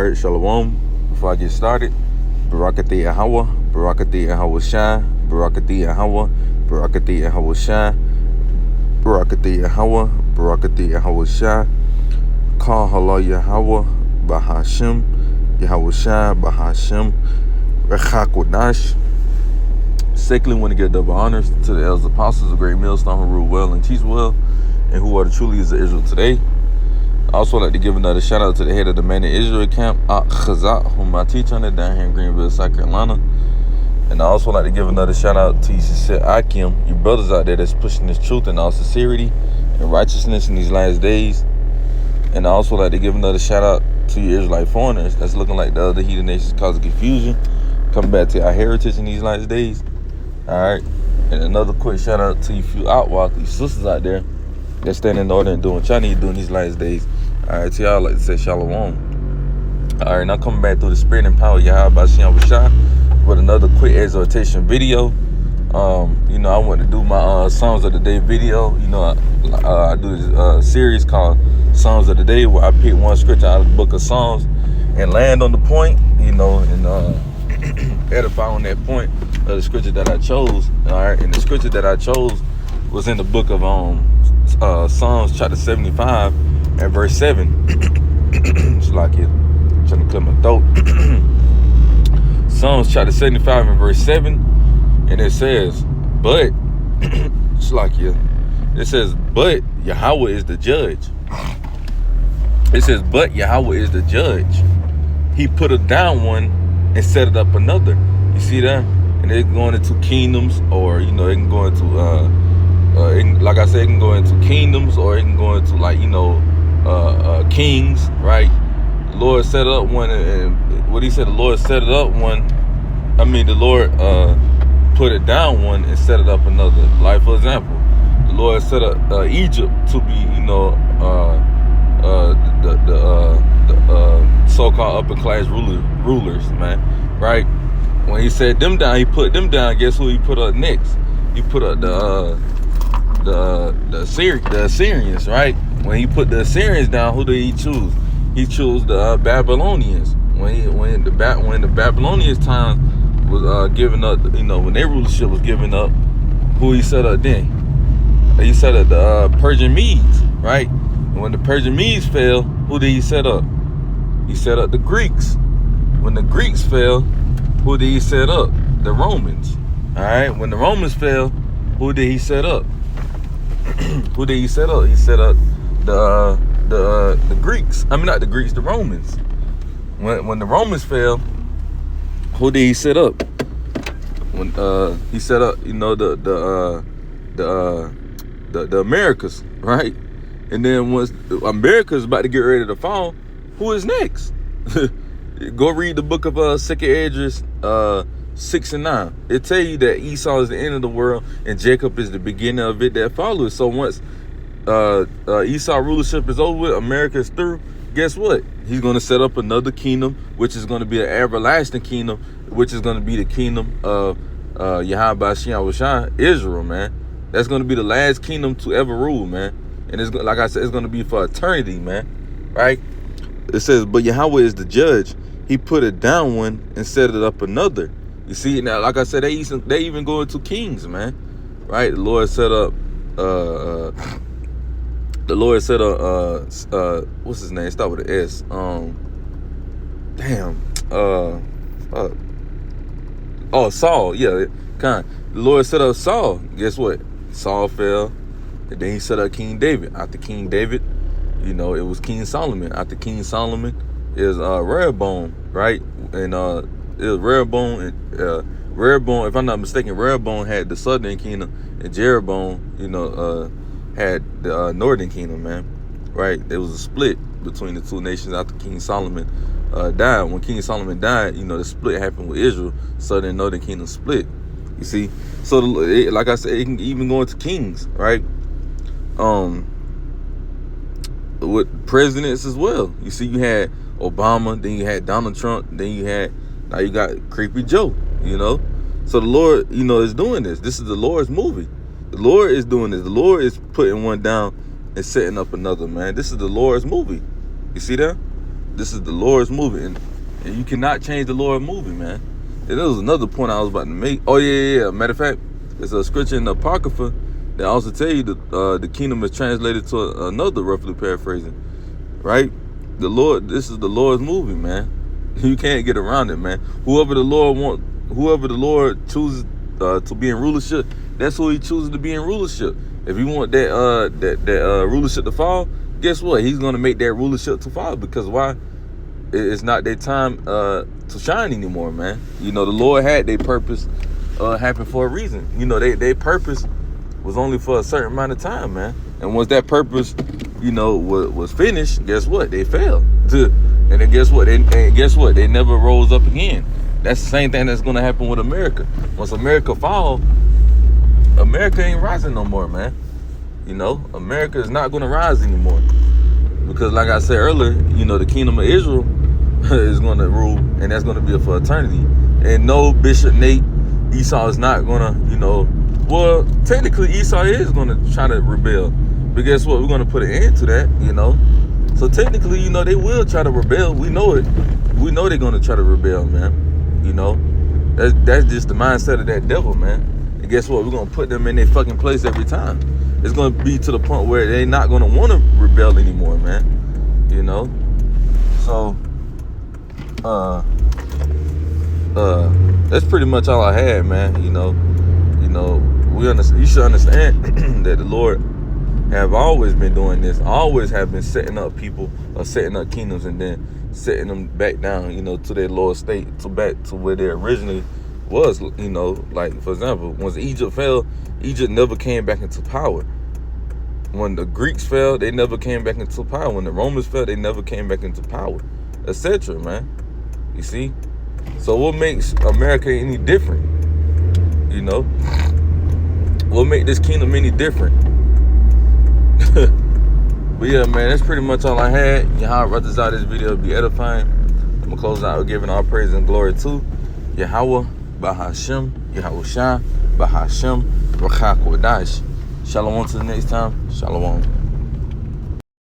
All right, Shalom. Before I get started, Barakati Yahweh, Barakati Yahweh Shai, Barakati Yahweh, Barakati Yahweh Shai, Barakati Yahweh, Barakati Yahweh Shai, Call Hala Yahweh, Bahashim, Yahweh Shai, Bahashim, Rechakodash. Secondly, want to give double honors to the elders apostles of Great Millstone who rule well and teach well, and who are the true leaders of Israel today. I also like to give another shout out to the head of the Man in Israel camp, Chazak, whom I teach under down here in Greenville, South Carolina. And I also like to give another shout out to Yisrael Akim, your brothers out there that's pushing this truth in all sincerity and righteousness in these last days. And I also like to give another shout out to your Israelite foreigners that's looking like the other heathen nations causing confusion, coming back to our heritage in these last days. All right. And another quick shout out to you few outwalkers, you sisters out there that's standing in order and doing what y'all need to do in these last days. All right, to y'all, I'd like to say shalom. All right, now coming back through the spirit and power of Yahweh Shem Shah with another quick exhortation video. I want to do my Psalms of the Day video. I do this series called Psalms of the Day, where I pick one scripture out of the book of Psalms and land on the point, and edify on that point of the scripture that I chose. All right, and the scripture that I chose was in the book of Psalms chapter 75 and verse 7. It's like it trying to clear my throat. Psalms chapter 75 and verse 7, and it says, but it's like it says, but Yahweh is the judge. It says, but Yahweh is the judge. He put it down one and set it up another. You see that? And it can go into kingdoms, or it can go into like I said, it can go into kingdoms, or it can go into kings, right? The Lord set up one, and what he said, the Lord set it up one. The Lord put it down one and set it up another. Like, for example, the Lord set up Egypt to be, the so-called upper class rulers, man, right? When he set them down, he put them down. Guess who he put up next? He put up the Assyrians, right? When he put the Assyrians down, who did he choose? He chose the Babylonians. When the Babylonians' time was giving up, when their rulership was giving up, who he set up then? He set up the Persian Medes, right? And when the Persian Medes fell, who did he set up? He set up the Greeks. When the Greeks fell, who did he set up? The Romans. All right. When the Romans fell, who did he set up? Who did he set up? He set up the Greeks. Not the Greeks, the Romans. When the Romans fell, who did he set up? When he set up, the Americas, right? And then once America's about to get ready to fall, who is next? Go read the book of Second Esdras 6 and 9. It tell you that Esau is the end of the world and Jacob is the beginning of it that follows. So once Esau rulership is over with, America is through, guess what? He's going to set up another kingdom, which is going to be an everlasting kingdom, which is going to be the kingdom of Yahweh Shem Shah, Israel, man. That's going to be the last kingdom to ever rule, man. And it's, like I said, it's going to be for eternity, man. Right? It says, but Yahweh is the judge. He put it down one and set it up another. You see, now, like I said, they even go into kings, man. Right? The Lord set up what's his name? Start with an S. Saul. Yeah, the Lord set up Saul. Guess what? Saul fell, and then he set up King David. After King David, it was King Solomon. After King Solomon is Rehoboam, right? And it was Rehoboam. Rehoboam, if I'm not mistaken, Rehoboam had the southern kingdom, and Jeroboam, had the northern kingdom, man. Right? There was a split between the two nations after King Solomon died. When King Solomon died, the split happened with Israel. Southern and northern kingdom split. You see? So, like I said, it can even go into kings, right? With presidents as well. You see, you had Obama, then you had Donald Trump, then now you got Creepy Joe, So the Lord, is doing this. This is the Lord's movie. The Lord is doing this. The Lord is putting one down and setting up another, man. This is the Lord's movie. You see that? This is the Lord's moving, and you cannot change the Lord's moving, man. And there was another point I was about to make. Oh yeah. Matter of fact, there's a scripture in the Apocrypha that also tell you the kingdom is translated to another, roughly paraphrasing, right? The Lord, this is the Lord's moving, man. You can't get around it, man. Whoever the Lord chooses to be in rulership, that's who He chooses to be in rulership. If you want that rulership to fall, guess what? He's gonna make that rulership to fall, because why? It's not their time to shine anymore, man. You know, the Lord had their purpose happen for a reason. You know, their purpose was only for a certain amount of time, man. And once that purpose, you know, was finished, guess what? They fell. And then guess what? They never rose up again. That's the same thing that's gonna happen with America. Once America fall, America ain't rising no more, man. You know, America is not gonna rise anymore. Because like I said earlier, you know, the kingdom of Israel is gonna rule, and that's gonna be for eternity. And no, Bishop Nate, Esau is not gonna, you know, well, technically Esau is gonna try to rebel. But guess what? We're gonna put an end to that, you know. So technically, you know, they will try to rebel. We know it. We know they're gonna try to rebel, man. You know, that's just the mindset of that devil, man. And guess what? We're gonna put them in their fucking place every time. It's gonna be to the point where they're not gonna want to rebel anymore, man. You know. So, that's pretty much all I had, man. You know, you should understand that the Lord have always been doing this, always have been setting up people or setting up kingdoms and then setting them back down, you know, to their lower state, to back to where they originally was, you know. Like, for example, once Egypt fell, Egypt never came back into power. When the Greeks fell, they never came back into power. When the Romans fell, they never came back into power, etc., man. You see? So what makes America any different? You know? What make this kingdom any different? But yeah, man, that's pretty much all I had. Yahweh rather out this video be edifying. I'm gonna close out with giving all praise and glory to Yahweh, Bahashem, Yahweh Shah, Bahashem, Rakha Kodash. Shalom to the next time. Shalom.